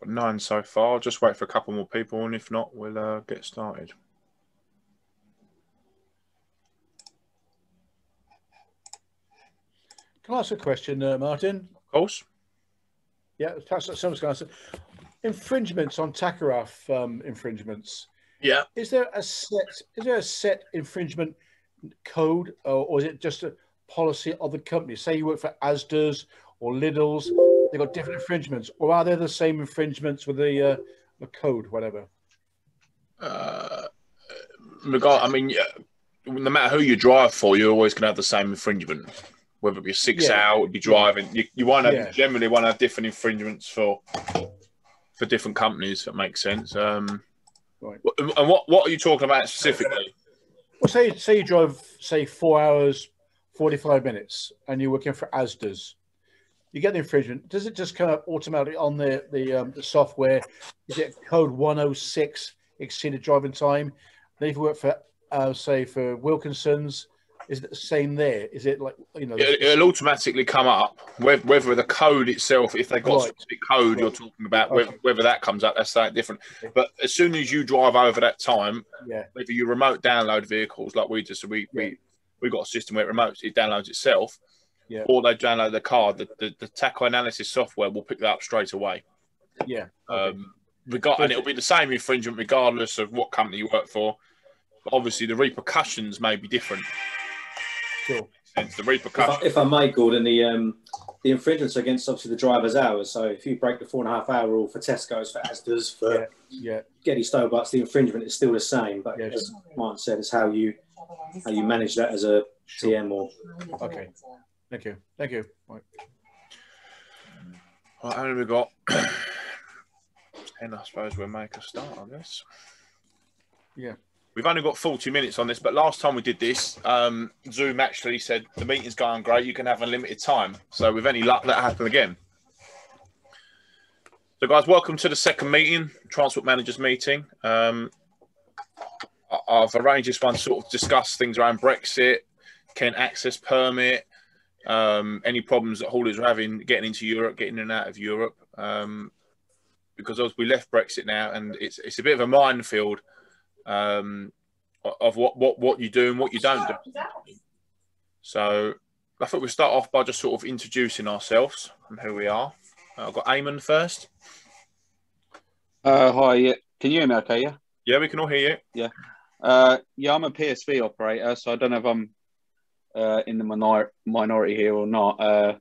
Got 9 so far. Just wait for a couple more people, and if not, we'll get started. Can I ask a question, Martin? Of course. Yeah, someone's going to answer. Infringements on tachograph infringements. Yeah. Is there a set infringement code, or is it just a policy of the company? Say you work for Asda's or Lidl's, they've got different infringements, or are they the same infringements with the code, whatever? I mean, no matter who you drive for, you're always going to have the same infringement. Whether it be a 6 hour, it'd be driving. You won't have generally want to have different infringements for different companies. If that makes sense. Right. And what are you talking about specifically? Well, say you drive 4 hours, 45 minutes, and you're working for Asda's. You get the infringement. Does it just come up automatically on the software? Is it code 106 exceeded driving time? Then if you work for say for Wilkinson's, is it the same there? Is it like, you know? It'll automatically come up whether the code itself, if they got a specific code you're talking about, whether that comes up, that's something different. But as soon as you drive over that time, whether you remote download vehicles like we got a system where it downloads itself, or they download the card, the tacho analysis software will pick that up straight away. Yeah. And it'll be the same infringement regardless of what company you work for. But obviously the repercussions may be different. Sure. The repercussions. If I may, Gordon, the infringements against obviously the driver's hours. So if you break the 4.5 hour rule for Tesco's, for Asda's, for Getty Stowbutts, the infringement is still the same. But as Martin said, it's how you manage that as a TM or. Okay. Thank you. Right. Well, how many we got? And I suppose we'll make a start on this. Yeah. We've only got 40 minutes on this, but last time we did this, Zoom actually said the meeting's going great. You can have unlimited time. So with any luck, that'll happen again. So, guys, welcome to the second meeting, Transport Managers meeting. I've arranged this one to sort of discuss things around Brexit, Kent access permit, any problems that haulers are having getting into Europe, getting in and out of Europe. Because as we left Brexit now, and it's a bit of a minefield. Of what you do and what you don't do. So I thought we'd start off by just sort of introducing ourselves and who we are. I've got Eamon first. Hi, yeah. Can you hear me okay, yeah? Yeah, we can all hear you. Yeah. I'm a PSV operator, so I don't know if I'm in the minority here or not. I'm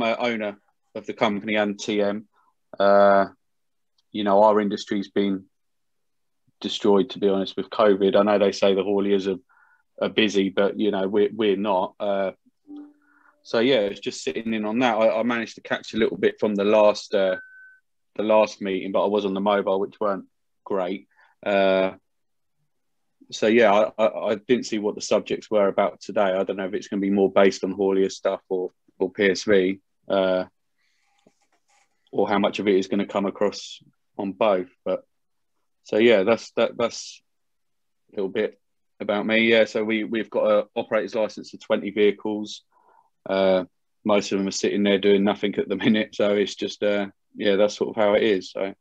an owner of the company and TM. Our industry's been destroyed, to be honest, with COVID. I know they say the hauliers are busy, but we're not. It's just sitting in on that. I managed to catch a little bit from the last meeting, but I was on the mobile, which weren't great. I didn't see what the subjects were about today. I don't know if it's going to be more based on haulier stuff or PSV, or how much of it is going to come across on both, but. So that's a little bit about me. Yeah, so we've got an operator's license of 20 vehicles. Most of them are sitting there doing nothing at the minute. So it's just that's sort of how it is. So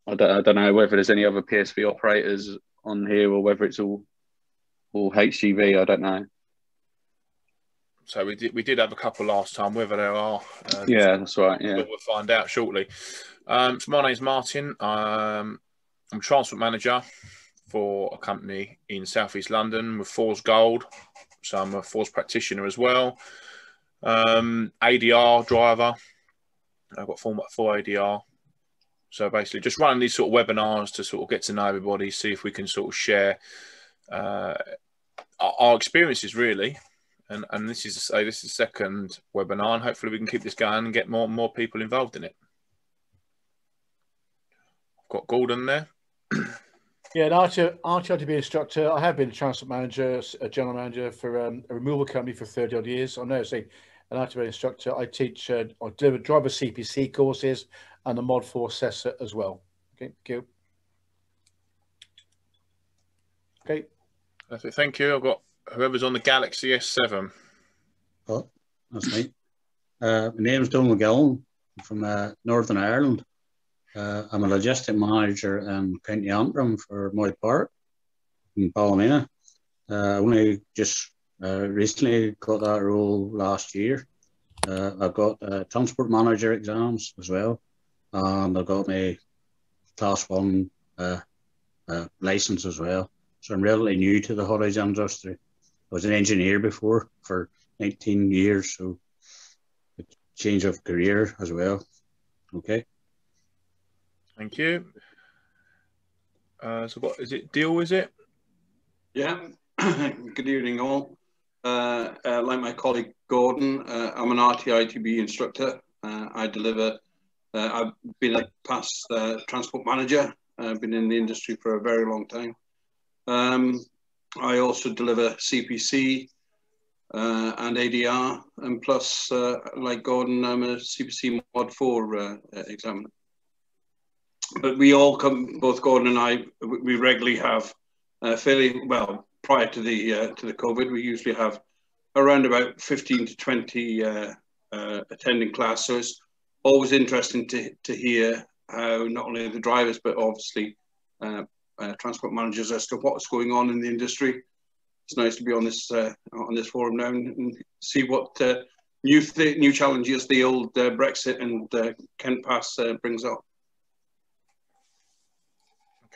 I don't know whether there's any other PSV operators on here or whether it's all HGV. I don't know. So we did have a couple last time. Whether there are, that's right. Yeah, we'll find out shortly. So my name's Martin. I'm transport manager for a company in Southeast London with Force Gold. So I'm a Force practitioner as well. ADR driver. I've got full ADR. So basically, just running these sort of webinars to sort of get to know everybody, see if we can sort of share our experiences really. And this is the second webinar, and hopefully we can keep this going and get more and more people involved in it. I've got Gordon there. Yeah, and Archer to be instructor. I have been a transport manager, a general manager for a removal company for 30 odd years. I know, an Archer instructor. I teach, I deliver driver CPC courses and a Mod 4 assessor as well. Okay, thank you. Okay. Perfect, thank you. I've got whoever's on the Galaxy S7. Oh, that's me. My name's Donald McGowan. from Northern Ireland. I'm a logistic manager in County Antrim for Moy Park in Ballymena. Only just recently got that role last year. I've got transport manager exams as well, and I've got my class 1 license as well. So I'm relatively new to the haulage industry. I was an engineer before for 19 years, so a change of career as well. Okay. Thank you. So what is it? Deal, is it? Yeah. Good evening, all. Like my colleague Gordon, I'm an RTITB instructor. I deliver. I've been a past transport manager. I've been in the industry for a very long time. I also deliver CPC and ADR, and plus, like Gordon, I'm a CPC Mod 4 examiner. But we all come, both Gordon and I, we regularly have fairly well prior to the COVID. We usually have around about 15 to 20 attending class. So it's always interesting to hear how not only the drivers but obviously transport managers as to what's going on in the industry. It's nice to be on this forum now and see what new challenges the old Brexit and Kent Pass brings up.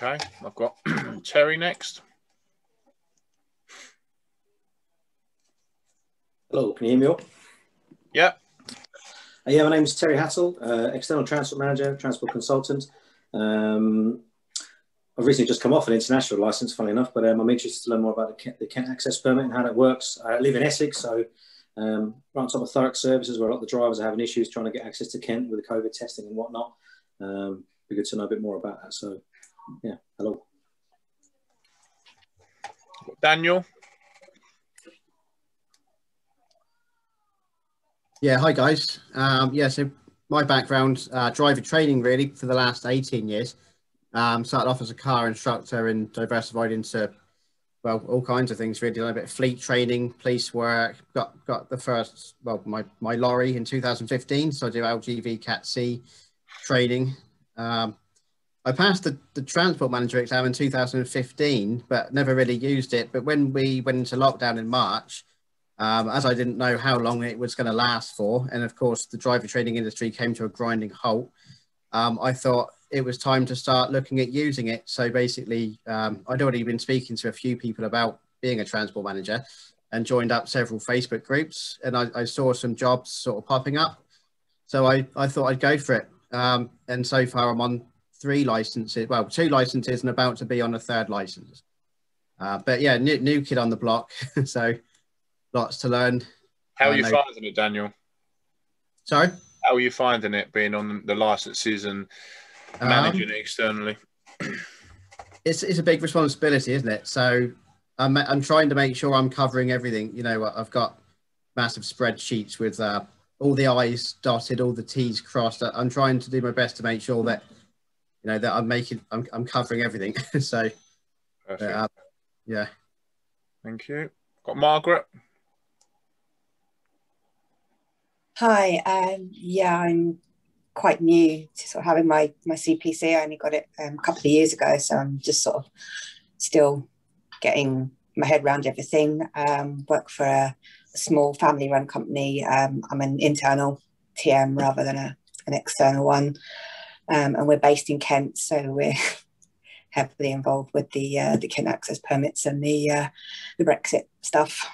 Okay, I've got Terry next. Hello, can you hear me all? Yeah. Yeah, my name is Terry Hassell, external transport manager, transport consultant. I've recently just come off an international license, funnily enough, but I'm interested to learn more about the Kent Access Permit and how that works. I live in Essex, so right on top of Thurrock services, where a lot of the drivers are having issues trying to get access to Kent with the COVID testing and whatnot. Be good to know a bit more about that. So, yeah, hello. Daniel. Yeah, hi guys. Yeah, so my background, driver training really for the last 18 years. Started off as a car instructor and diversified into, well, all kinds of things really. Done a bit of fleet training, police work, got the first, well, my lorry in 2015. So I do LGV Cat C training. I passed the transport manager exam in 2015, but never really used it. But when we went into lockdown in March, as I didn't know how long it was going to last for, and of course the driver training industry came to a grinding halt, I thought it was time to start looking at using it. So basically, I'd already been speaking to a few people about being a transport manager and joined up several Facebook groups, and I saw some jobs sort of popping up. So I thought I'd go for it. And so far I'm on 3 licenses, well, 2 licenses and about to be on a 3rd license. But yeah, new kid on the block, so lots to learn. How are you finding it, Daniel? Sorry? How are you finding it being on the licenses and managing it externally? It's a big responsibility, isn't it? So I'm trying to make sure I'm covering everything. You know, I've got massive spreadsheets with all the I's dotted, all the T's crossed. I'm trying to do my best to make sure that, you know, that I'm covering everything. So, yeah. Thank you. Got Margaret. Hi. Yeah, I'm quite new to sort of having my CPC. I only got it a couple of years ago, so I'm just sort of still getting my head around everything. Work for a small family-run company. I'm an internal TM rather than an external one, and we're based in Kent, so we're heavily involved with the Kent access permits and the Brexit stuff.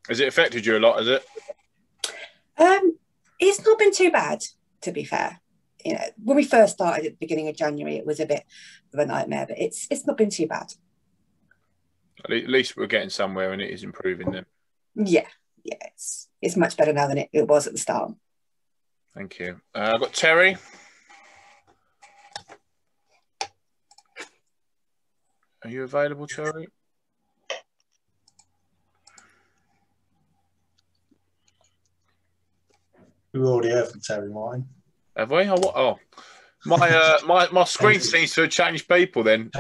Has it affected you a lot? Has it? It's not been too bad, to be fair. You know, when we first started at the beginning of January, it was a bit of a nightmare, but it's not been too bad. At least we're getting somewhere, and it is improving then. Yeah, it's much better now than it was at the start. Thank you. I've got Terry. Are you available, Terry? We already heard from Terry Martin. Have we? Oh, my screen seems to have changed people. Then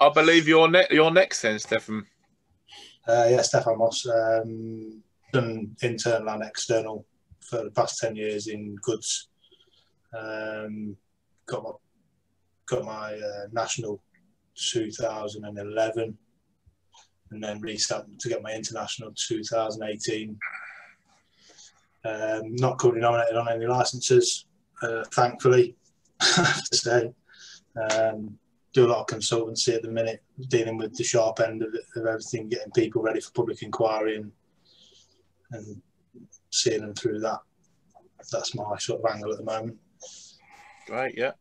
I believe you're next, then, Stefan. Yeah, Stefan Moss, done internal and external for the past 10 years in goods. Got my national 2011, and then restarted to get my international 2018. Not currently nominated on any licenses, thankfully, I have to say. Do a lot of consultancy at the minute, dealing with the sharp end of everything, getting people ready for public inquiry and seeing them through that. That's my sort of angle at the moment. Great, yeah.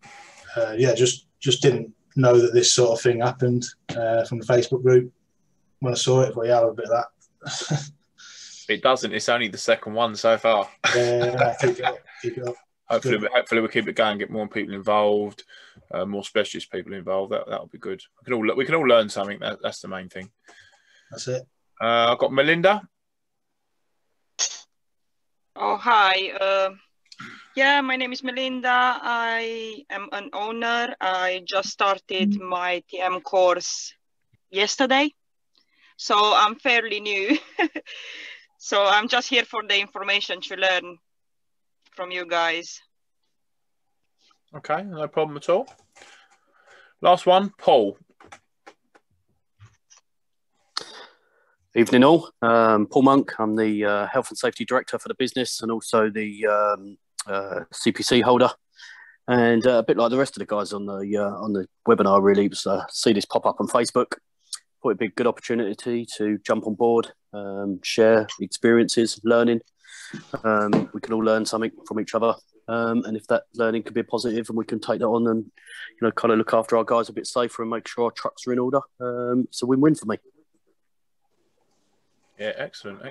Just didn't know that this sort of thing happened from the Facebook group. When I saw it, I thought, yeah, I'll have a bit of that. It doesn't. It's only the second one so far. Yeah, keep it up. Hopefully we'll keep it going, get more people involved, more specialist people involved. That'll be good. We can all learn something. That's the main thing. That's it. I've got Melinda. Oh, hi. Yeah, my name is Melinda. I am an owner. I just started my TM course yesterday, so I'm fairly new. So I'm just here for the information to learn from you guys. Okay, no problem at all. Last one, Paul. Evening all. Paul Monk. I'm the Health and Safety Director for the business and also the CPC holder. And a bit like the rest of the guys on the webinar, really, was see this pop up on Facebook. Thought it'd be a good opportunity to jump on board, share experiences, learning. We can all learn something from each other. And if that learning could be positive and we can take that on and, kind of look after our guys a bit safer and make sure our trucks are in order, it's a win-win for me. Yeah, excellent.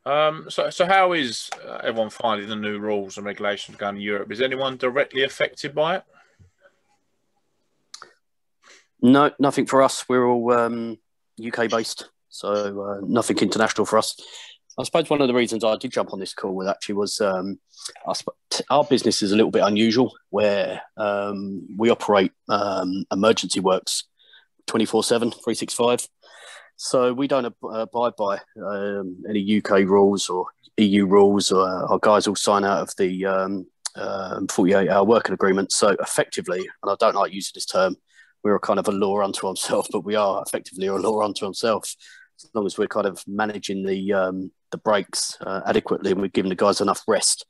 So how is everyone finding the new rules and regulations going to Europe? Is anyone directly affected by it? No, nothing for us. We're all UK based, so nothing international for us. I suppose one of the reasons I did jump on this call with actually was our business is a little bit unusual, where we operate emergency works 24/7, 365. So we don't abide by any UK rules or EU rules. Our guys all sign out of the 48-hour working agreement. So effectively, and I don't like using this term, we're a kind of a law unto ourselves, but we are effectively a law unto ourselves. As long as we're kind of managing the breaks adequately and we're giving the guys enough rest,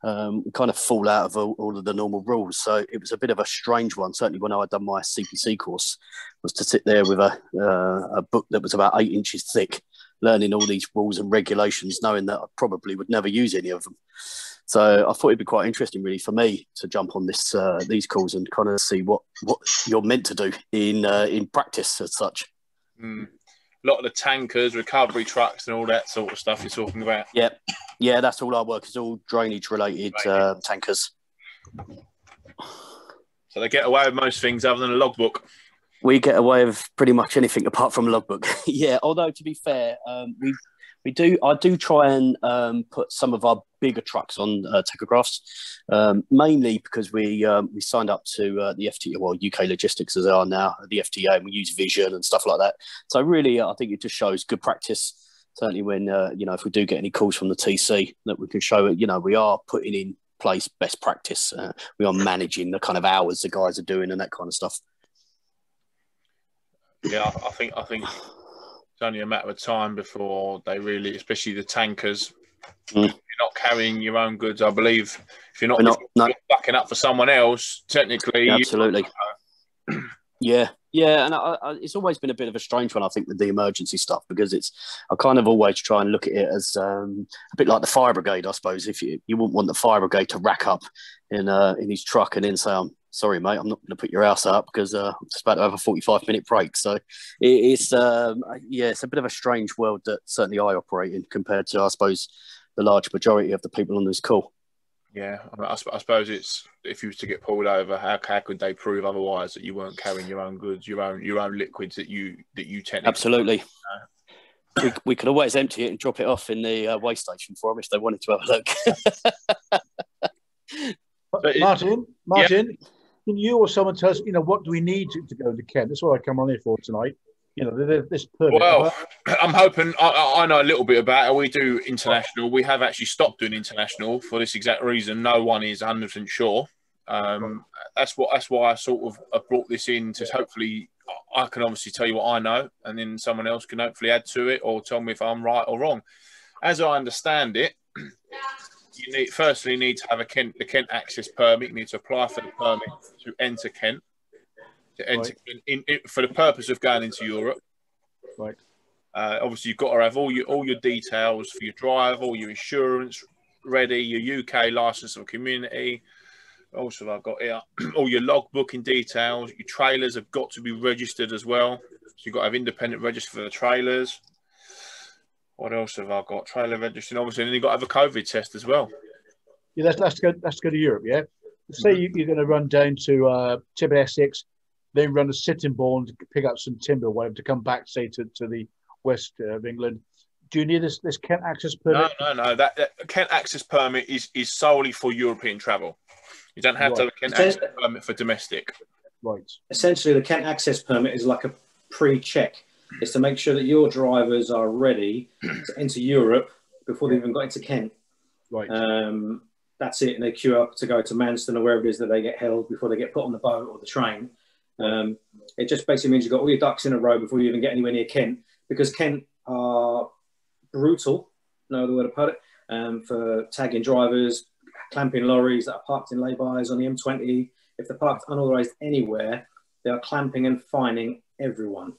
we kind of fall out of all of the normal rules. So it was a bit of a strange one. Certainly when I had done my CPC course, was to sit there with a book that was about 8 inches thick, learning all these rules and regulations, knowing that I probably would never use any of them. So I thought it'd be quite interesting, really, for me to jump on these calls and kind of see what you're meant to do in practice as such. A lot of the tankers, recovery trucks and all that sort of stuff you're talking about. Yeah, that's all our work. It's all drainage related tankers. So they get away with most things other than a logbook. We get away with pretty much anything apart from a logbook. Yeah, although to be fair, I do try and put some of our bigger trucks on tachographs, mainly because we signed up to the FTA, well, UK Logistics as they are now, the FTA, and we use Vision and stuff like that. So really, I think it just shows good practice. Certainly when, if we do get any calls from the TC, that we can show it, we are putting in place best practice. We are managing the kind of hours the guys are doing and that kind of stuff. Yeah, I think it's only a matter of time before they really, especially the tankers, if you're not carrying your own goods, I believe, if you're not backing up for someone else, technically. Absolutely. Yeah, and it's always been a bit of a strange one, I think, with the emergency stuff, because I kind of always try and look at it as a bit like the fire brigade, I suppose. If you wouldn't want the fire brigade to rack up in his truck and then say, sorry, mate, I'm not going to put your house out because I'm just about to have a 45-minute break. So it's a bit of a strange world that certainly I operate in compared to, I suppose, the large majority of the people on this call. Yeah, I suppose it's, if you was to get pulled over, how could they prove otherwise that you weren't carrying your own goods, your own liquids that you technically... Absolutely. We could always empty it and drop it off in the waste station for them if they wanted to have a look. Martin, can you or someone tell us, what do we need to go into Kent? That's what I come on here for tonight. you know, this permit. Well, I'm hoping. I know a little bit about it. We do international. We have actually stopped doing international for this exact reason. No one is 100% sure. That's why I sort of brought this in to hopefully I can obviously tell you what I know, and then someone else can hopefully add to it or tell me if I'm right or wrong. As I understand it, you need to have the Kent access permit. You need to apply for the permit to enter Kent. For the purpose of going into Europe, right? Obviously, you've got to have all your details for your drive, all your insurance ready, your UK license of community. Also, I've got here all your log booking details. Your trailers have got to be registered as well, so you've got to have independent register for the trailers. What else have I got? Trailer registering, obviously, and then you've got to have a COVID test as well. Yeah, let's go to Europe. Yeah, say you're going to run down to Tibet, Essex. Then run a Sittingbourne to pick up some timber, whatever, to come back, say, to the west of England. Do you need this Kent access permit? No. That Kent access permit is solely for European travel. You don't have to have a Kent access permit for domestic. Right. Essentially, the Kent access permit is like a pre-check. It's to make sure that your drivers are ready to enter Europe before they even got into Kent. Right. That's it, and they queue up to go to Manston or wherever it is that they get held before they get put on the boat or the train. It just basically means you've got all your ducks in a row before you even get anywhere near Kent, because Kent are brutal, no other way to put it, for tagging drivers, clamping lorries that are parked in lay-bys on the M20. If they're parked unauthorised anywhere, they are clamping and fining everyone.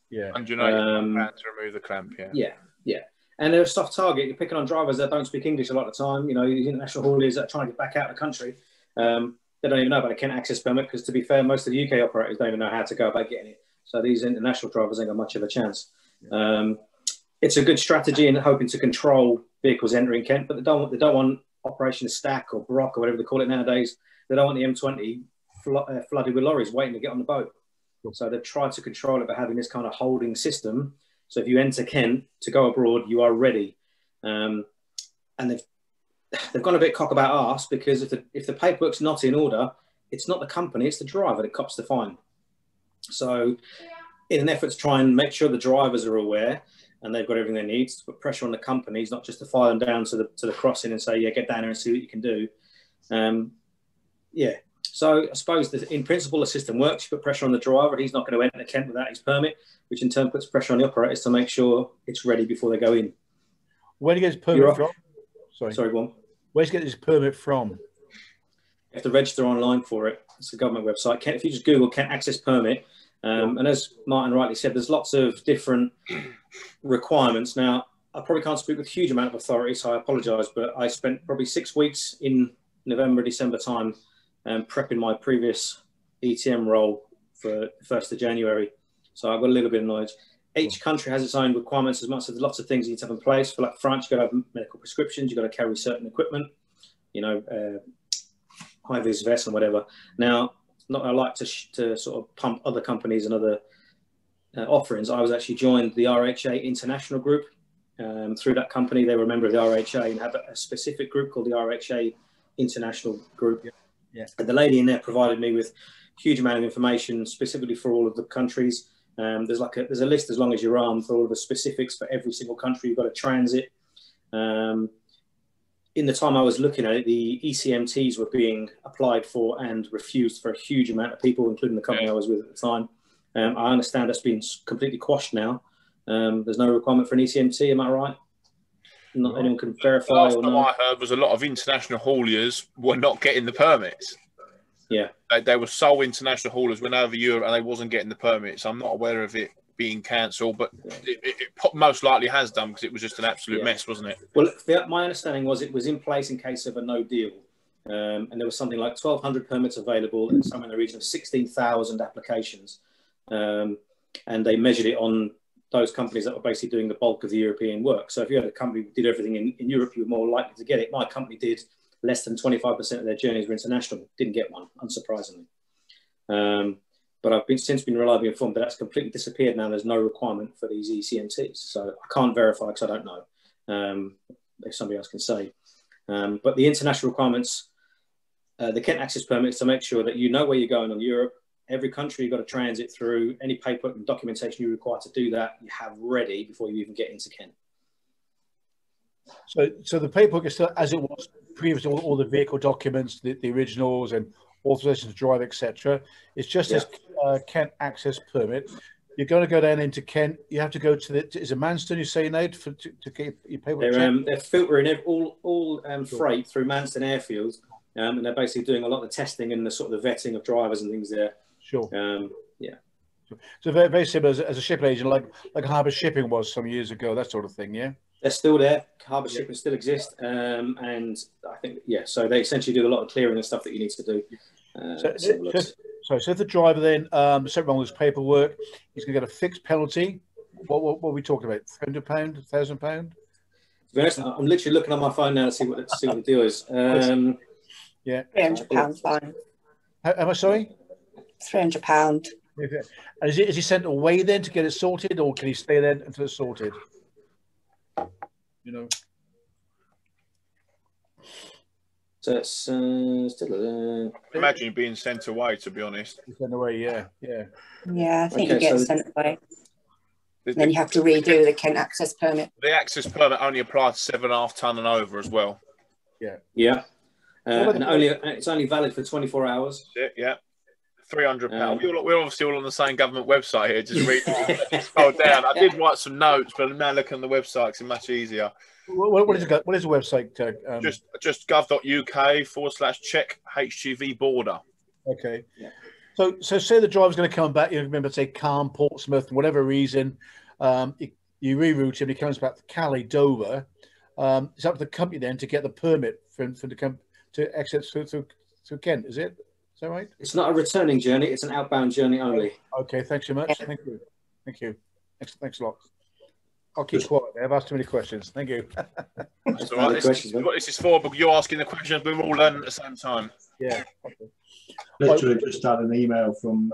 Yeah. And you know, to remove the clamp, Yeah. And they're a soft target. You're picking on drivers that don't speak English a lot of the time. You know, these international hauliers that are trying to get back out of the country. They don't even know about a Kent access permit because, to be fair, most of the UK operators don't even know how to go about getting it. So these international drivers ain't got much of a chance. It's a good strategy in hoping to control vehicles entering Kent, but they don't want Operation Stack or Brock or whatever they call it nowadays. They don't want the M20 flooded with lorries waiting to get on the boat. So they've tried to control it by having this kind of holding system. So if you enter Kent to go abroad, you are ready. And they've gone a bit cock about arse, because if the paperwork's not in order, it's not the company, it's the driver that cops the fine. So in an effort to try and make sure the drivers are aware and they've got everything they need, to put pressure on the companies, not just to file them down to the crossing and say, yeah, get down there and see what you can do. So I suppose that in principle, the system works. You put pressure on the driver. He's not going to enter Kent without his permit, which in turn puts pressure on the operators to make sure it's ready before they go in. Where do you get his permit from? Sorry, go on. Where's he get his permit from? You have to register online for it. It's a government website. If you just Google Kent Access Permit, and as Martin rightly said, there's lots of different requirements. Now, I probably can't speak with a huge amount of authority, so I apologise, but I spent probably 6 weeks in November, December time prepping my previous ETM role for the 1st of January. So I've got a little bit of knowledge. Each country has its own requirements as much as there's lots of things you need to have in place. For like France, you've got to have medical prescriptions, you've got to carry certain equipment, you know, high-vis vests and whatever. Now, not I like to sort of pump other companies and other offerings. I was actually joined the RHA International Group. Through that company, they were a member of the RHA and have a specific group called the RHA International Group. Yeah. And the lady in there provided me with a huge amount of information specifically for all of the countries. There's a list as long as your arm for all of the specifics for every single country you've got to transit. In the time I was looking at it, the ECMTs were being applied for and refused for a huge amount of people, including the company I was with at the time. I understand that's been completely quashed now. There's no requirement for an ECMT, am I right? Not anyone can verify. Last time I heard was a lot of international hauliers were not getting the permits. Yeah. They were sole international haulers went over Europe and they wasn't getting the permits. I'm not aware of it being cancelled, but it most likely has done because it was just an absolute mess, wasn't it? Well, my understanding was it was in place in case of a no deal. And there was something like 1,200 permits available and somewhere in the region of 16,000 applications. And they measured it on those companies that were basically doing the bulk of the European work. So if you had a company that did everything in Europe, you were more likely to get it. My company did less than 25% of their journeys were international. Didn't get one, unsurprisingly. But I've since been reliably informed that that's completely disappeared now. There's no requirement for these ECMTs. So I can't verify because I don't know. If somebody else can say. But the international requirements, the Kent Access Permit is to make sure that you know where you're going on Europe. Every country you've got to transit through, any paperwork and documentation you require to do that, you have ready before you even get into Kent. So the paperwork is still as it was previously, all the vehicle documents, the originals and authorization to drive, etc. It's just this Kent access permit. You're going to go down into Kent. You have to go to is it Manston, you say now, to get your paperwork? They're filtering all freight through Manston airfield, and they're basically doing a lot of the testing and the sort of the vetting of drivers and things there. Sure. Yeah. So very, very similar as a shipping agent, like Harbour Shipping was some years ago, that sort of thing, yeah? They're still there. Harbour Shipping still exists. And I think, so they essentially do a lot of clearing and stuff that you need to do. So if the driver then, something wrong with his paperwork, he's going to get a fixed penalty. What are we talking about? £300, £1,000? To be honest, I'm literally looking on my phone now to see what the deal is. Yeah. £300 fine. How am I sorry? £300. Okay. And is he sent away then to get it sorted, or can he stay there until it's sorted? You know. So it's imagine being sent away. To be honest, sent away, yeah. Yeah, I think you get sent away. Then you have to redo the Kent access permit. The access permit only applies to 7.5 tonne and over as well. Yeah. And it's only valid for 24 hours. Yeah. £300. We're obviously all on the same government website here. Just read scroll down. I did write some notes, but I'm now looking on the website. It's much easier. What is the website? Just gov.uk/check HGV border. Okay. Yeah. So say the driver's going to come back. You remember, say Calm, Portsmouth, for whatever reason, you reroute him. He comes back to Calais, Dover. It's up to the company then to get the permit for to exit through Kent. Is it? Is that right? It's not a returning journey. It's an outbound journey only. Okay. Thanks so much. Thank you. Thanks a lot. I'll keep quiet. I've asked too many questions. Thank you. That's all right. This is for, but you're asking the questions. We're all learning at the same time. Yeah. Okay. Literally just had an email from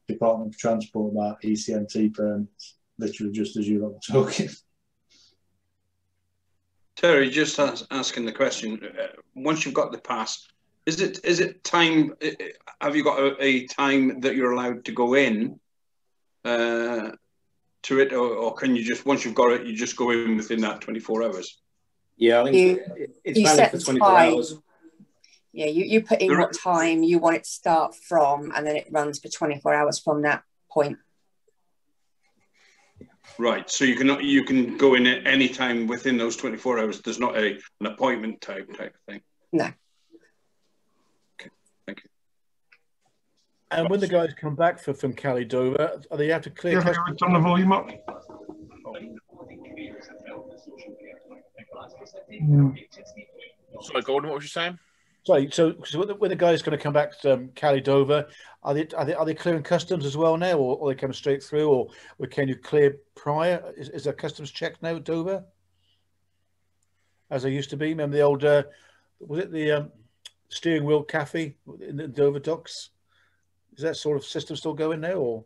Department of Transport about ECMT permits. Literally just as you were talking. Terry, just asking the question. Once you've got the pass, is it time? Have you got a time that you're allowed to go in to it, or can you just, once you've got it, you just go in within that 24 hours? Yeah, I think it's valid for 24 hours. Yeah, you put in what time you want it to start from, and then it runs for 24 hours from that point. Right, so you can go in at any time within those 24 hours. There's not an appointment type of thing. No. Okay, thank you. And when the guys come back from Calais, Dover, are they have to clear? Yeah, turn the volume up. Sorry, Gordon, what was you saying? Sorry, so when the guys going to come back to Calais, Dover, are they clearing customs as well now, or are they coming straight through, or can you clear prior? Is there customs check now at Dover, as there used to be? Remember the old was it the steering wheel cafe in the Dover docks? Is that sort of system still going now, or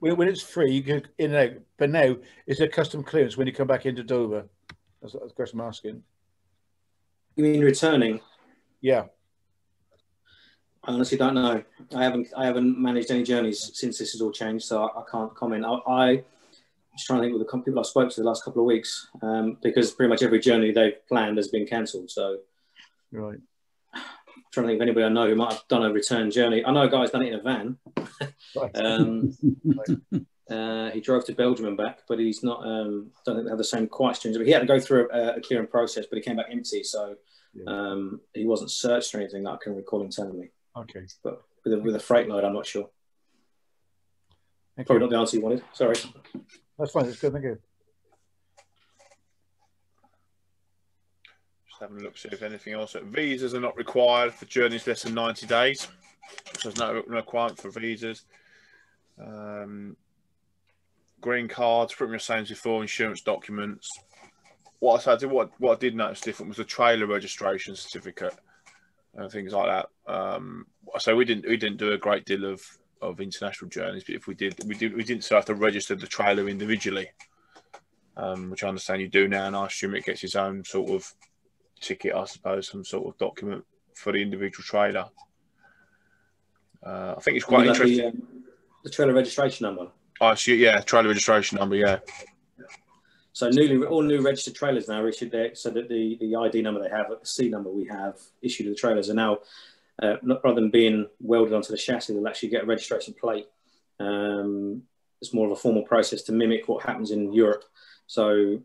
when it's free you go in and out? But now is there custom clearance when you come back into Dover? That's the question I'm asking. You mean returning? Yeah. I honestly don't know. I haven't managed any journeys since this has all changed, so I can't comment. I'm just trying to think with the people I spoke to the last couple of weeks, because pretty much every journey they've planned has been cancelled. So, right. I'm trying to think of anybody I know who might have done a return journey. I know a guy's done it in a van. He drove to Belgium and back, but he's not. don't think they have the same questions. But he had to go through a clearing process, but he came back empty, so he wasn't searched or anything that I can recall him telling me. Okay, but with a freight load, I'm not sure. Thank Probably you. not the answer you wanted. Sorry. That's fine. That's good. Thank you. Just having a look, see if anything else. Visas are not required for journeys less than 90 days. So there's no requirement for visas. Green cards, pretty much the same as before. Insurance documents. What I did notice different was the trailer registration certificate and things like that. So we didn't do a great deal of international journeys, but if we didn't have to register the trailer individually, which I understand you do now, and I assume it gets its own sort of ticket, I suppose, some sort of document for the individual trailer. I think it's quite interesting. The trailer registration number. Oh, yeah, trailer registration number, yeah. So all new registered trailers now are issued there, so that the ID number they have, the C number we have issued to the trailers are now, rather than being welded onto the chassis, they'll actually get a registration plate. It's more of a formal process to mimic what happens in Europe. So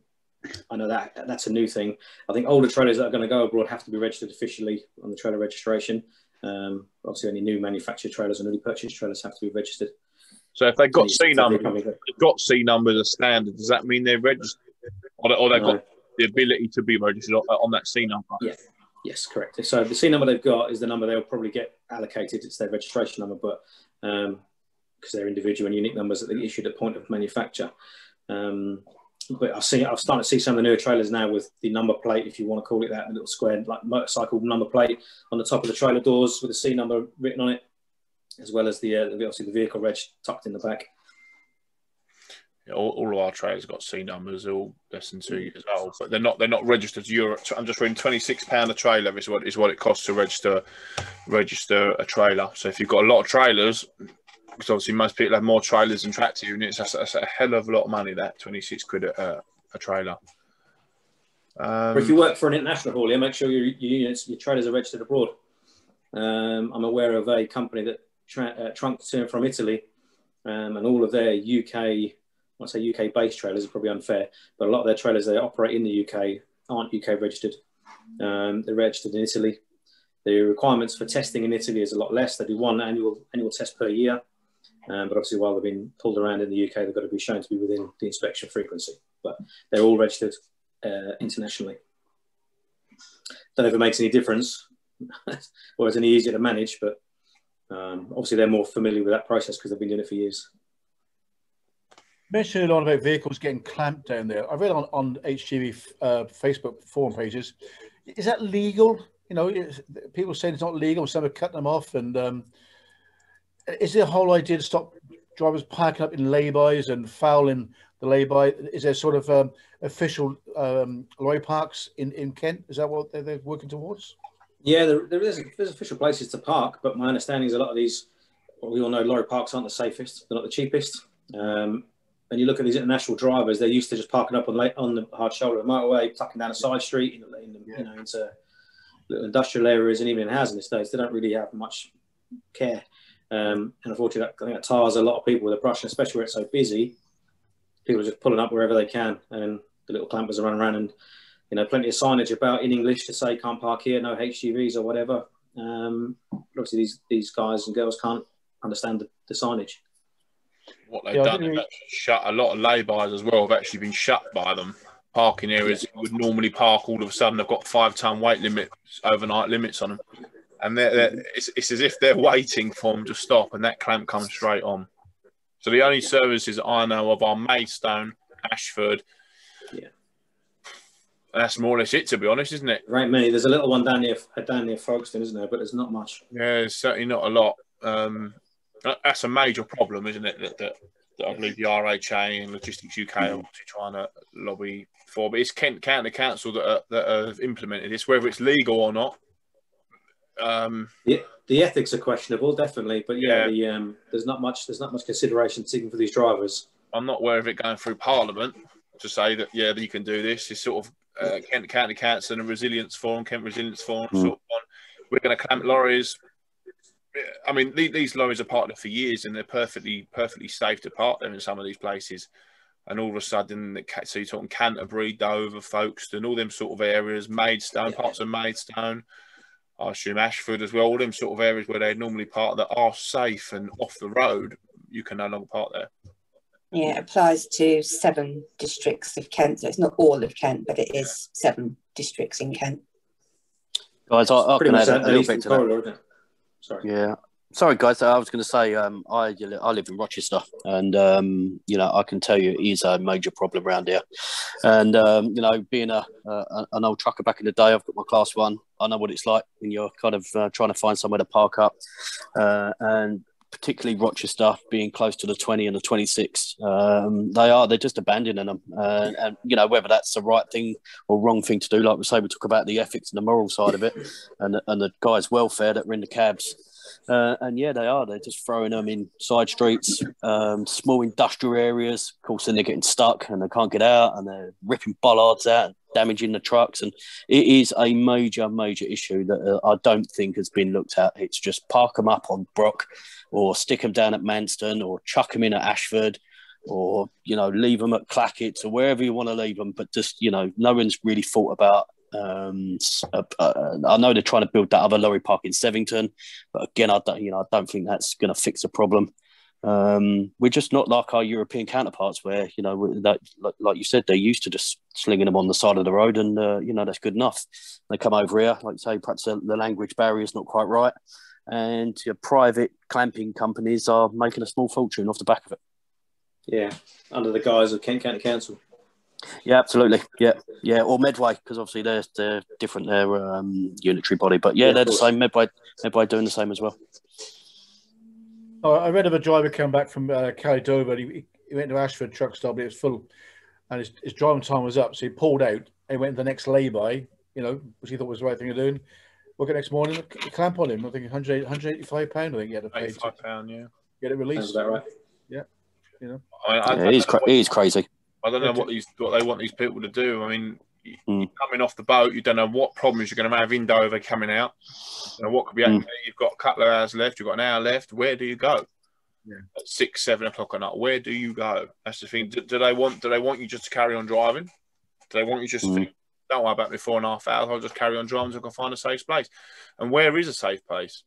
I know that's a new thing. I think older trailers that are going to go abroad have to be registered officially on the trailer registration. Obviously, only new manufactured trailers and newly purchased trailers have to be registered. So if they've got C numbers, as standard, does that mean they're registered, or they've got the ability to be registered on that C number? Yeah. Yes, correct. So the C number they've got is the number they'll probably get allocated. It's their registration number, but because they're individual and unique numbers that they issued at point of manufacture. But I've started to see some of the newer trailers now with the number plate, if you want to call it that, the little square like motorcycle number plate on the top of the trailer doors with the C number written on it, as well as obviously the vehicle reg tucked in the back. Yeah, all of our trailers got C numbers. They're all less than 2 years old, but they're not registered to Europe. I'm just reading £26 a trailer is what it costs to register a trailer. So if you've got a lot of trailers, because obviously most people have more trailers than tractor units, that's a hell of a lot of money. That 26 quid a trailer. Or if you work for an international haulier, make sure your trailers are registered abroad. I'm aware of a company that trunks in from Italy, and all of their UK based trailers are probably unfair, but a lot of their trailers they operate in the UK aren't UK registered. They're registered in Italy. The requirements for testing in Italy is a lot less. They do one annual test per year, but obviously while they've been pulled around in the UK, they've got to be shown to be within the inspection frequency. But they're all registered internationally. Don't know if it makes any difference or it's any easier to manage, but obviously they're more familiar with that process because they've been doing it for years. Mentioned a lot about vehicles getting clamped down there. I read on HGV Facebook forum pages. Is that legal? You know, people saying it's not legal. Some are cutting them off. And is the whole idea to stop drivers parking up in lay-bys and fouling the lay-by? Is there sort of official lorry parks in Kent? Is that what they're working towards? Yeah, there's official places to park, but my understanding is a lot of these, well, we all know lorry parks aren't the safest. They're not the cheapest. When you look at these international drivers, they're used to just parking up on the hard shoulder of the motorway, tucking down a side street, into little industrial areas, and even in housing estates, they don't really have much care. And unfortunately, I think that tires a lot of people with a brush, and especially where it's so busy. People are just pulling up wherever they can, and the little clampers are running around, and plenty of signage about in English to say can't park here, no HGVs or whatever. Obviously, these guys and girls can't understand the signage. What they've done is shut a lot of lay-bys as well. Have actually been shut by them. Parking areas that would normally park, all of a sudden they've got 5-ton weight limits, overnight limits on them, and it's as if they're waiting for them to stop, and that clamp comes straight on. So the only services I know of are Maidstone, Ashford. Yeah, and that's more or less it, to be honest, isn't it? Right, many. There's a little one down near Folkestone, isn't there? But there's not much. Yeah, there's certainly not a lot. That's a major problem, isn't it? That I believe the RHA and Logistics UK are trying to lobby for. But it's Kent County Council that have implemented this, whether it's legal or not. The ethics are questionable, definitely. But there's not much consideration taken for these drivers. I'm not aware of it going through Parliament to say that you can do this. It's sort of Kent County Council and a Resilience Forum, Kent Resilience Forum, sort of on. We're going to clamp lorries. I mean, these lorries are parked there for years, and they're perfectly safe to park them in some of these places. And all of a sudden, so you're talking Canterbury, Dover, Folkestone, all them sort of areas, Maidstone, parts of Maidstone, I assume Ashford as well, all them sort of areas where they normally park that are safe and off the road, you can no longer park there. Yeah, it applies to 7 districts of Kent. So it's not all of Kent, but it is 7 districts in Kent. Guys, I can add a little bit to that. Sorry. Yeah. Sorry, guys. I was going to say I live in Rochester, and I can tell you it is a major problem around here. And being an old trucker back in the day, I've got my Class 1. I know what it's like when you're kind of trying to find somewhere to park up, and particularly Rochester being close to the 20 and the 26. They're just abandoning them, and whether that's the right thing or wrong thing to do. Like we say, we talk about the ethics and the moral side of it, and the guys' welfare that are in the cabs. And yeah, they are. They're just throwing them in side streets, small industrial areas. Of course, then they're getting stuck and they can't get out, and they're ripping bollards out, damaging the trucks. And it is a major, major issue that I don't think has been looked at. It's just park them up on Brock, or stick them down at Manston, or chuck them in at Ashford, or, leave them at Clackett, or wherever you want to leave them. But just, no one's really thought about. I know they're trying to build that other lorry park in Sevington, but again, I don't think that's going to fix the problem. We're just not like our European counterparts, where like you said, they're used to just slinging them on the side of the road, and that's good enough. They come over here, like you say, perhaps the language barrier is not quite right, and private clamping companies are making a small fortune off the back of it. Yeah, under the guise of Kent County Council. Yeah, absolutely. Yeah, or Medway, because obviously they're different. They're unitary body, but they're the same. Medway doing the same as well. Oh, I read of a driver come back from Caledonia. He went to Ashford truck stop, but it was full, and his driving time was up, so he pulled out and went to the next lay-by, which he thought was the right thing to do. Woke up next morning, a clamp on him. I think £185. I think he had to pay. £85, yeah. Get it released. Sounds about right. Yeah, he's crazy. I don't know what they want these people to do. I mean, you're coming off the boat, you don't know what problems you're going to have in Dover coming out. What could be happening. You've got a couple of hours left, you've got an hour left. Where do you go? Yeah. At 6, 7 o'clock at night, where do you go? That's the thing. Do they want you just to carry on driving? Do they want you just to think, don't worry about me 4.5 hours, I'll just carry on driving until I can find a safe place? And where is a safe place?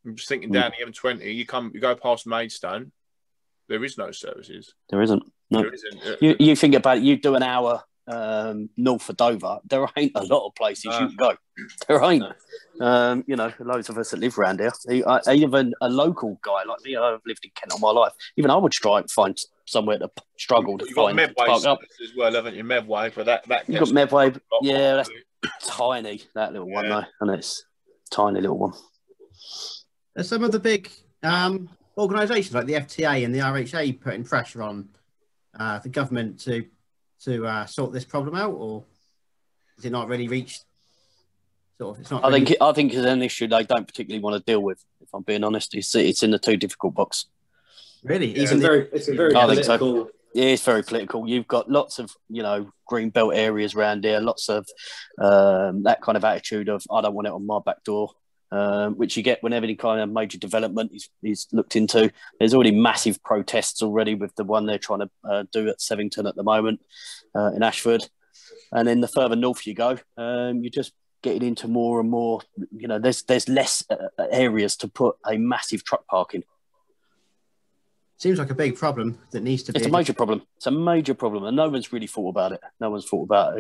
I'm just thinking down the M20, you go past Maidstone, there is no services. There isn't. No. There isn't. You think about it, you do an hour north of Dover, there ain't a lot of places you can go. There ain't. Loads of us that live around here. Even a local guy like me, I've lived in Kent all my life. Even I would try and find somewhere to struggle to find. You've got Medway as well, haven't you? Medway, but that you've got Medway. Yeah, that's tiny. That little one though, and it's a tiny little one. There's some of the big organisations like the FTA and the RHA putting pressure on the government to sort this problem out, or is it not really reached? It's not. I think it's an issue they don't particularly want to deal with. If I'm being honest, it's in the too difficult box. Really, it's a very political. So. Yeah, it's very political. You've got lots of green belt areas around here, lots of that kind of attitude of I don't want it on my back door. Which you get whenever any kind of major development is looked into. There's already massive protests already with the one they're trying to do at Sevington at the moment in Ashford. And then the further north you go, you're just getting into more and more, there's less areas to put a massive truck park in. Seems like a big problem that needs to be. It's a major problem. It's a major problem, and no one's really thought about it. No one's thought about,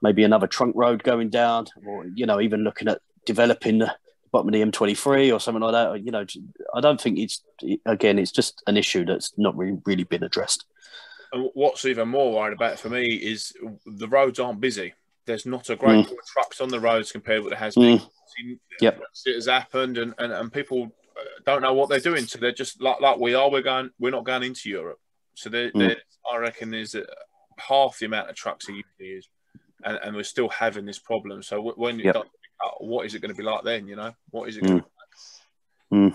maybe another trunk road going down, or even looking at developing the bottom of the M23 or something like that. I don't think it's just an issue that's not really been addressed. And what's even more worried about for me is the roads aren't busy. There's not a great deal of trucks on the roads compared with what it has been. Yep. It has happened, and people don't know what they're doing. So they're just like we are. We're not going into Europe. So I reckon there's half the amount of trucks it usually is, and we're still having this problem. So when you don't, what is it going to be like then? What is it going to be like?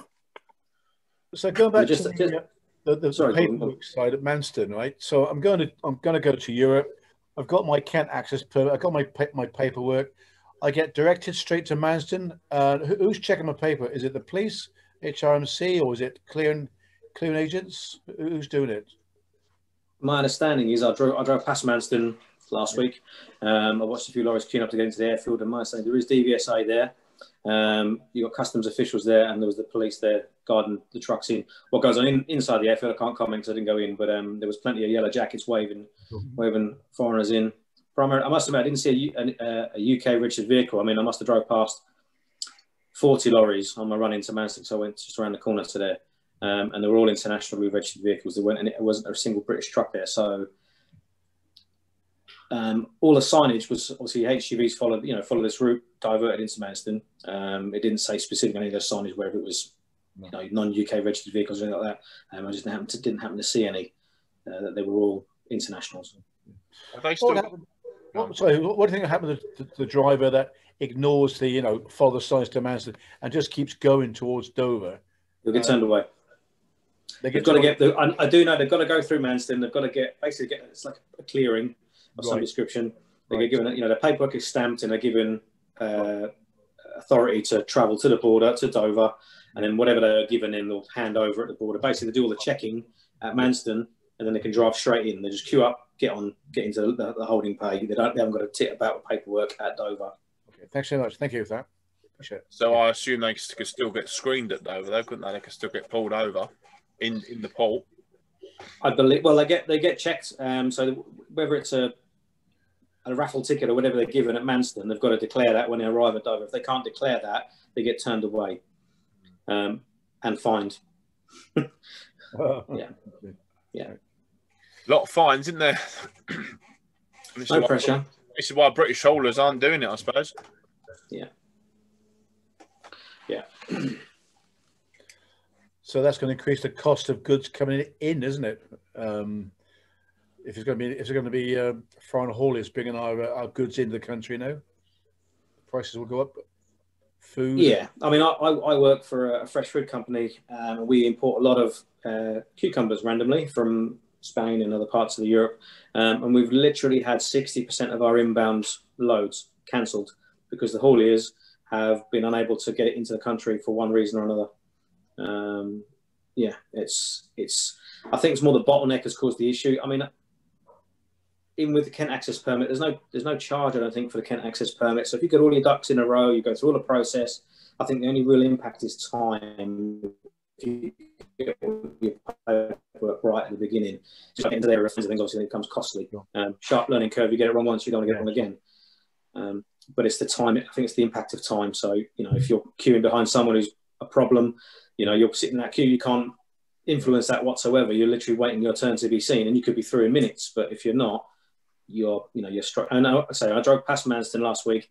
So going back to the paperwork side at Manston, right? So I'm going to go to Europe. I've got my Kent access permit. I've got my paperwork. I get directed straight to Manston. Who's checking my paper? Is it the police, HRMC, or is it clearing agents? Who's doing it? My understanding is I drove past Manston last week. I watched a few lorries queuing up to get into the airfield, and my understanding there is DVSA there. You got customs officials there, and there was the police there guarding the trucks in. What goes on inside the airfield, I can't comment because I didn't go in, but there was plenty of yellow jackets waving foreigners in. I must admit, I didn't see a UK registered vehicle. I mean, I must have drove past 40 lorries on my run into Manston, so I went just around the corner to there, and they were all internationally registered vehicles. And it wasn't a single British truck there. So all the signage was obviously HGVs follow this route, diverted into Manston. It didn't say specifically any of those signage whether it was non-UK registered vehicles or anything like that. I just didn't happen to see any. That they were all internationals. Have they still Sorry, what do you think happened to the driver that ignores the, follow the signs to Manston and just keeps going towards Dover? They'll get turned away. They've got to get. I do know they've got to go through Manston. They've got to get it's like a clearing of some description. They get given, their paperwork is stamped and they're given authority to travel to the border to Dover, and then whatever they're given, then they'll hand over at the border. Basically, they do all the checking at Manston, and then they can drive straight in. They just queue up, get into the holding bay. They haven't got to tit about with paperwork at Dover. Okay, thanks so much. Thank you for that. Appreciate it. So I assume they could still get screened at Dover, though, couldn't they? They could still get pulled over in the port. I believe. Well, they get checked. So whether it's a raffle ticket or whatever they're given at Manston, they've got to declare that when they arrive at Dover. If they can't declare that, they get turned away and fined. Yeah. A lot of fines, isn't there? No pressure. This is why British haulers aren't doing it, I suppose. Yeah. So that's going to increase the cost of goods coming in, isn't it? If it's going to be foreign haulers bringing our goods into the country now, prices will go up. Food. Yeah, I mean, I work for a fresh food company. We import a lot of cucumbers randomly from Spain and other parts of Europe, and we've literally had 60% of our inbound loads cancelled because the hauliers have been unable to get it into the country for one reason or another. I think it's more the bottleneck has caused the issue. I mean, even with the Kent Access permit, there's no charge, I don't think, for the Kent Access permit. So if you get all your ducks in a row, you go through all the process. I think the only real impact is time. If you get all your paperwork right at the beginning, just get into there, things obviously it becomes costly. Sharp learning curve. You get it wrong once, you don't want to get it wrong again. But it's the time. I think it's the impact of time. So if you're queuing behind someone who's a problem, you're sitting in that queue, you can't influence that whatsoever. You're literally waiting your turn to be seen, and you could be through in minutes. But if you're not, you're struck. And I drove past Manston last week.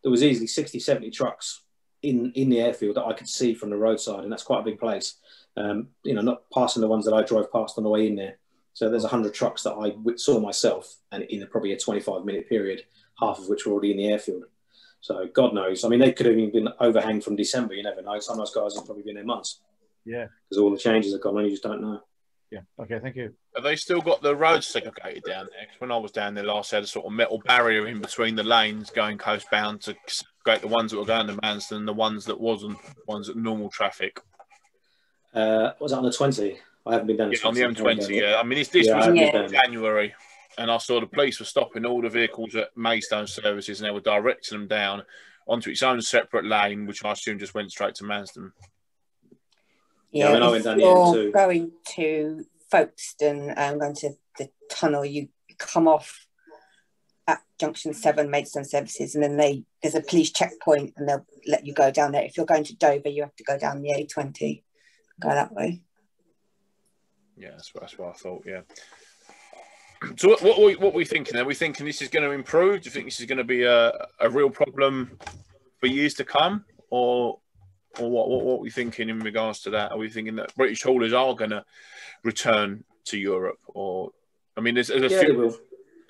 There was easily 60, 70 trucks in the airfield that I could see from the roadside, and that's quite a big place. Not passing the ones that I drove past on the way in there. So there's 100 trucks that I saw myself, and in probably a 25-minute period, half of which were already in the airfield. So God knows. I mean, they could have even been overhang from December. You never know. Some of those guys have probably been there months. Yeah. Because all the changes have gone on, you just don't know. Yeah. Okay. Thank you. Have they still got the roads segregated down there? Because when I was down there last, they had a sort of metal barrier in between the lanes going coastbound to segregate the ones that were going to Manston and the ones that wasn't, ones that normal traffic. Was it on the 20? I haven't been down on the M20, yeah. I mean, this was in January, and I saw the police were stopping all the vehicles at Maidstone services, and they were directing them down onto its own separate lane, which I assume just went straight to Manston. Yeah, when I went down the M2. Going to Folkestone and going to the tunnel, you come off at Junction 7, Maidstone services, and then there's a police checkpoint, and they'll let you go down there. If you're going to Dover, you have to go down the A20, go that way. Yeah, that's what I thought, yeah. So what are we thinking? Are we thinking this is going to improve? Do you think this is going to be a real problem for years to come? Or what are we thinking in regards to that? Are we thinking that British haulers are going to return to Europe? Or, I mean, there's a few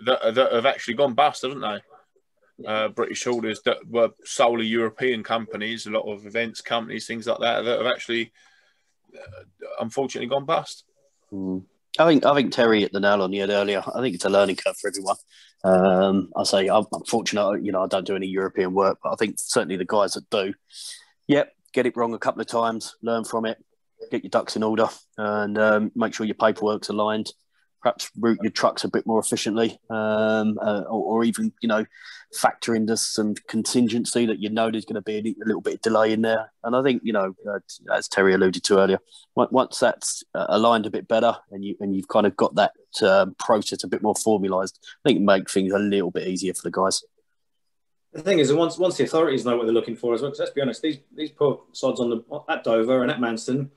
that have actually gone bust, haven't they? British haulers that were solely European companies, a lot of events companies, things like that have actually, unfortunately, gone bust. I think Terry hit the nail on the head earlier. I think it's a learning curve for everyone. I say I'm fortunate, I don't do any European work, but I think certainly the guys that do, get it wrong a couple of times, learn from it, get your ducks in order, and make sure your paperwork's aligned. Perhaps route your trucks a bit more efficiently, or even, factor into some contingency that there's going to be a little bit of delay in there. And I think, as Terry alluded to earlier, once that's aligned a bit better and you've kind of got that process a bit more formalised, I think it makes things a little bit easier for the guys. The thing is, once the authorities know what they're looking for as well, because let's be honest, these poor sods at Dover and at Manston,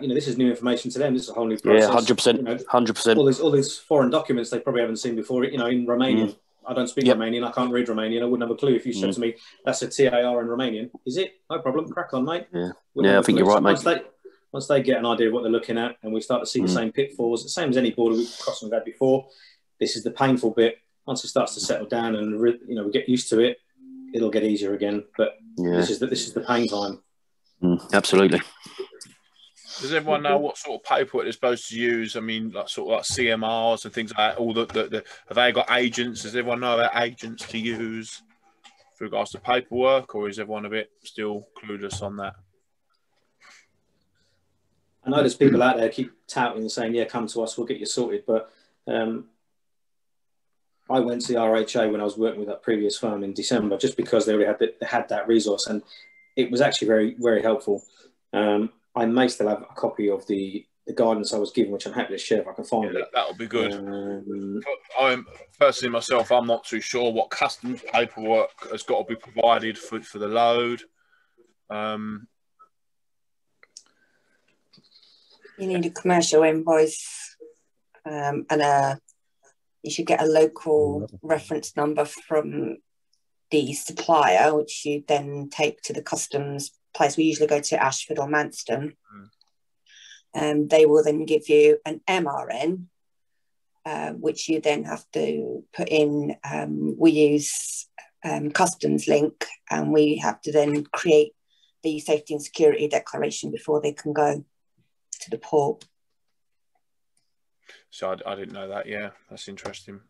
this is new information to them. This is a whole new process. Yeah, 100%. 100%. All these foreign documents they probably haven't seen before. In Romanian, I don't speak Romanian. I can't read Romanian. I wouldn't have a clue if you said to me, "That's a TAR in Romanian." Is it? No problem. Crack on, mate. Yeah, I think you're right, mate. Once they get an idea of what they're looking at, and we start to see the same pitfalls, the same as any border we've crossed and had before. This is the painful bit. once it starts to settle down and we get used to it, it'll get easier again. But this is the pain time. Absolutely. Does everyone know what sort of paperwork they're supposed to use? I mean, like CMRs and things like that. All have they got agents? Does everyone know about agents to use with regards to paperwork, or is everyone a bit still clueless on that? I know there's people out there keep touting and saying, "Yeah, come to us, we'll get you sorted." But I went to the RHA when I was working with that previous firm in December, just because they already had that resource, and it was actually very, very helpful. I may still have a copy of the guidance I was given, which I'm happy to share if I can find it. That would be good. I'm personally myself, I'm not too sure what customs paperwork has got to be provided for the load. You need a commercial invoice, and you should get a local reference number from the supplier, which you then take to the customs place. We usually go to Ashford or Manston. They will then give you an MRN, which you then have to put in. We use Customs Link, and we have to then create the safety and security declaration before they can go to the port. So I didn't know that. Yeah, that's interesting.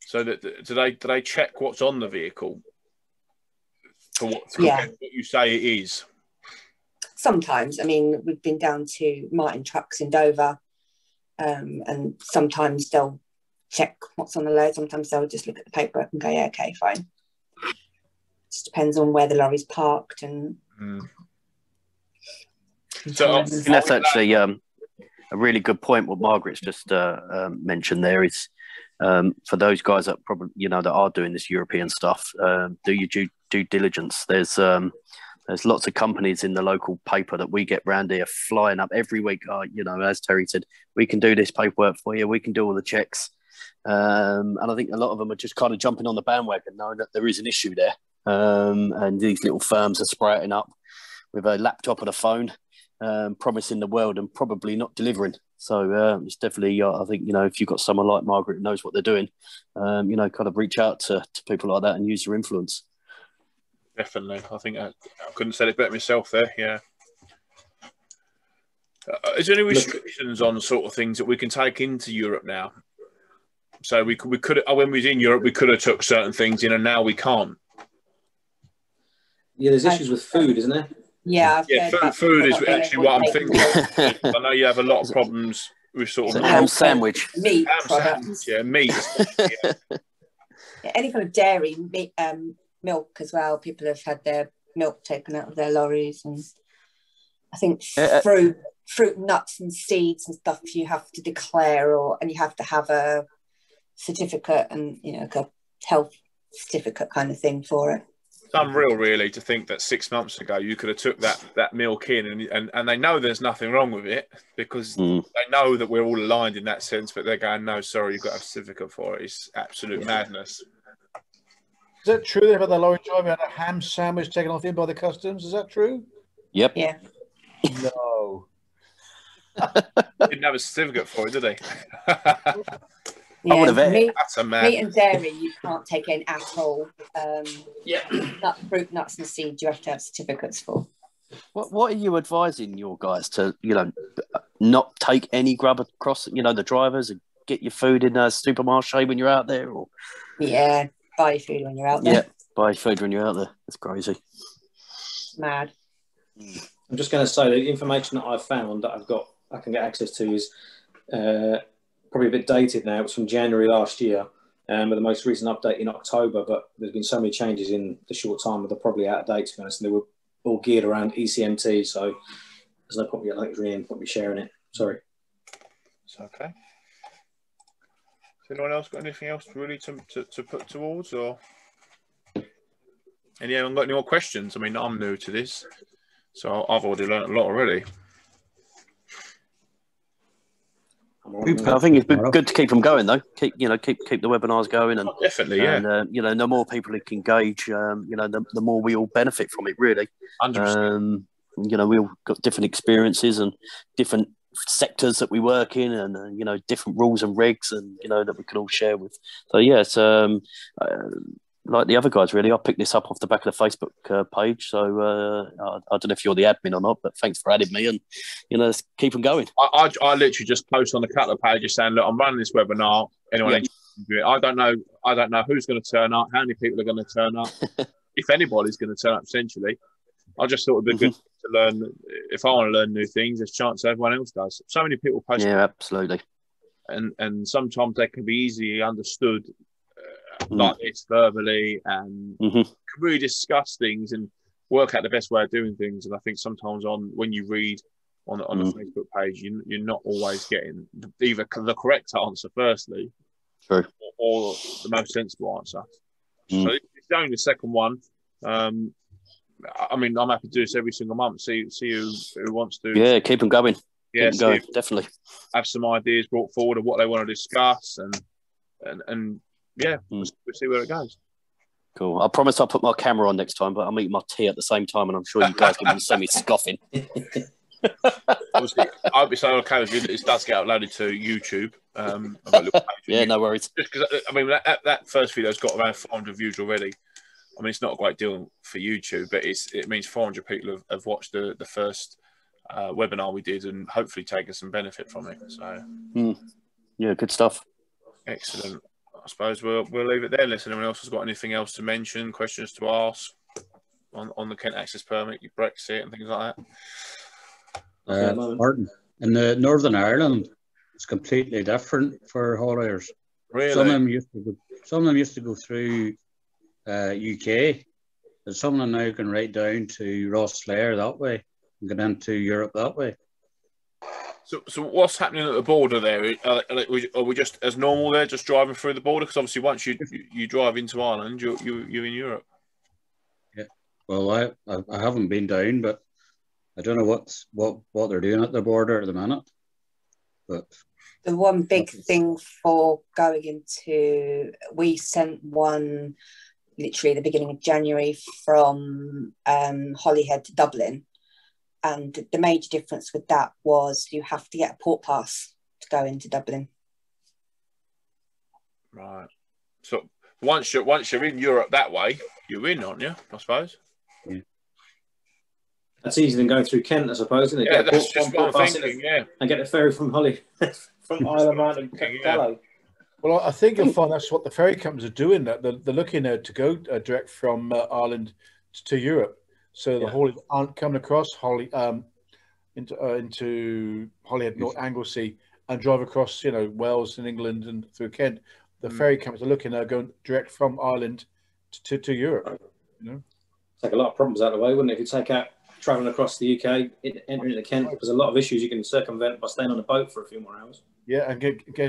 So do they check what's on the vehicle for what you say it is? Sometimes. I mean, we've been down to Martin Trucks in Dover, and sometimes they'll check what's on the load. Sometimes they'll just look at the paperwork and go, "Yeah, okay, fine." Just depends on where the lorry's parked and. So I think that's actually a really good point. What Margaret's just mentioned there is for those guys that probably that are doing this European stuff. Do your due diligence. There's lots of companies in the local paper that we get round here flying up every week. As Terry said, we can do this paperwork for you. We can do all the checks. And I think a lot of them are just kind of jumping on the bandwagon, knowing that there is an issue there. And these little firms are sprouting up with a laptop and a phone, promising the world and probably not delivering. So it's definitely, I think, if you've got someone like Margaret who knows what they're doing, kind of reach out to people like that and use your influence. Definitely. I think I couldn't have said it better myself there. Yeah. Is there any restrictions on sort of things that we can take into Europe now? So we could when we was in Europe, we could have took certain things in, and now we can't. Yeah, there's issues with food, isn't there? Yeah. Food is actually what I'm thinking. I know you have a lot of problems with sort of ham sandwich, meat products. Yeah, meat. Yeah, any kind of dairy, meat, milk as well. People have had their milk taken out of their lorries, and I think fruit, nuts, and seeds and stuff you have to declare, and you have to have a certificate and like a health certificate kind of thing for it. It's unreal, really, to think that 6 months ago you could have took that milk in, and they know there's nothing wrong with it because they know that we're all aligned in that sense, but they're going, "No, sorry, you've got to have a certificate for it." It's absolute madness. Is that true? They've had the lorry driver had a ham sandwich taken off him by the customs. Is that true? Yep. Yeah. No. Didn't have a certificate for it, did he? Yeah, I would have meat Mm. and dairy you can't take in at all. Fruit, nuts, and seeds you have to have certificates for. What are you advising your guys to, not take any grub across, the drivers, and get your food in a supermarché when you're out there? Or yeah, buy food when you're out there. Yeah, buy food when you're out there. It's crazy. Mad. I'm just going to say the information that I've found that I can get access to is probably a bit dated now. It was from January last year, with the most recent update in October. But there's been so many changes in the short time that they're probably out of date, to be honest. And they were all geared around ECMT, so there's no point me sharing it. Sorry. It's okay. Has anyone else got anything else really to put towards, or anyone got any more questions? I mean, I'm new to this, so I've already learned a lot already. I think it's good to keep them going, though. Keep the webinars going, and definitely, yeah. And the more people who can engage, the more we all benefit from it. Really, 100%. We all got different experiences and different sectors that we work in, and you know, different rules and regs, and you know, that we can all share with. So yeah, it's like the other guys, really. I picked this up off the back of the Facebook page. So I don't know if you're the admin or not, but thanks for adding me, and you know, let's keep them going. I literally just post on a couple of pages saying, look, I'm running this webinar. Anyone interested in doing it? I don't know who's going to turn up, how many people are going to turn up, if anybody's going to turn up. Essentially, I just thought it'd be good to learn. If I want to learn new things, there's a chance everyone else does. So many people post. Yeah, absolutely. And sometimes they can be easily understood like this verbally, and can really discuss things and work out the best way of doing things. And I think sometimes when you read on the Facebook page, you're not always getting either the correct answer, firstly, true, or the most sensible answer. So it's only the second one. I mean, I'm happy to do this every single month. See who wants to. Yeah, keep them going. Yeah, keep them going, definitely. Have some ideas brought forward of what they want to discuss, and yeah, we'll see where it goes. Cool. I promise I'll put my camera on next time, but I'm eating my tea at the same time, and I'm sure you guys can see me scoffing. Obviously, I'll be so okay with you that this does get uploaded to YouTube. Yeah, no worries. Just because I mean that first video's got around 400 views already. I mean, it's not a great deal for YouTube, but it means 400 people have watched the first webinar we did, and hopefully taken some benefit from it. So, yeah, good stuff. Excellent. I suppose we'll leave it there unless anyone else has got anything else to mention, questions to ask on the Kent Access Permit, Brexit, and things like that. Martin, in the Northern Ireland, it's completely different for hauliers. Really? Some of them used to go through UK, but some of them now can right down to Rosslare that way and get into Europe that way. So what's happening at the border there? Are we just as normal there, just driving through the border? Because obviously once you drive into Ireland, you're in Europe. Yeah. Well, I haven't been down, but I don't know what they're doing at the border at the minute. But the one big thing for going into, we sent one literally at the beginning of January from Holyhead to Dublin. And the major difference with that was you have to get a port pass to go into Dublin. Right. So once you're in Europe that way, you're in, aren't you? I suppose. Yeah. That's easier than going through Kent, I suppose, isn't it? Yeah, that's just what I'm thinking. Yeah. And get a ferry from from Isle of Man and Calais. Well, I think you'll find that's what the ferry companies are doing. That they're looking to go direct from Ireland to Europe. So the hauliers aren't coming across into Holyhead, North Anglesey, and drive across, Wales and England and through Kent. The ferry companies are looking at going direct from Ireland to Europe. Take a lot of problems out of the way, wouldn't it? If you take out travelling across the UK, entering into Kent, there's a lot of issues you can circumvent by staying on a boat for a few more hours. Yeah, and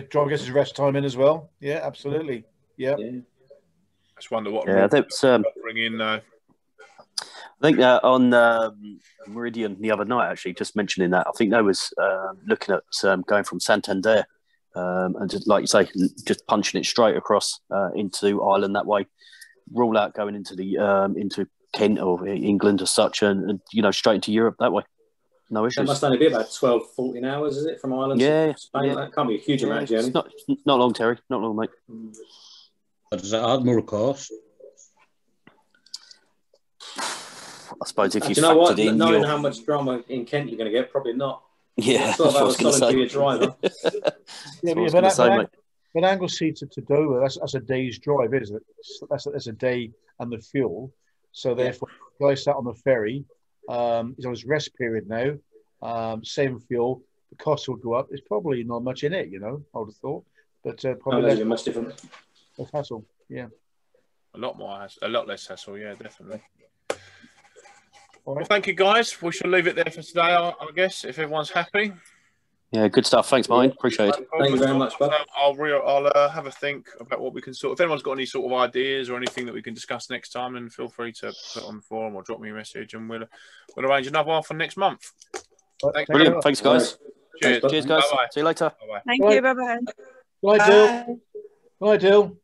driver gets his rest time in as well. Yeah, absolutely. Yeah. I just wonder what that's bring in. I think on Meridian the other night, actually, just mentioning that, I think they was looking at going from Santander and just, like you say, just punching it straight across into Ireland that way, rule out going into the into Kent or England as such, and straight into Europe that way. No issues. That must only be about 12, 14 hours, is it, from Ireland to Spain? Yeah. That can't be a huge amount of journey. It's not long, Terry. Not long, mate. But does it add more cost? I suppose if you know what? factored in knowing how much drama in Kent you're going to get, probably not. Yeah, 12 hours solid for your driver. But Anglesey to Dover, that's a day's drive, isn't it? That's a day and the fuel. So therefore, the guy sat on the ferry. He's on his rest period now. Same fuel. The cost will go up. There's probably not much in it, I would have thought. But probably much different. Less hassle, yeah. A lot less hassle, yeah, definitely. Well, thank you, guys. We shall leave it there for today, I guess, if everyone's happy. Yeah, good stuff. Thanks, mine. Appreciate it. Thank you very much, bud. I'll have a think about what we can if anyone's got any sort of ideas or anything that we can discuss next time, then feel free to put on the forum or drop me a message, and we'll arrange another one for next month. Brilliant. Thanks, guys. Cheers. Cheers, guys. Bye-bye. See you later. Bye-bye. Thank you. Bye-bye. Bye, Dill. Bye, Dill.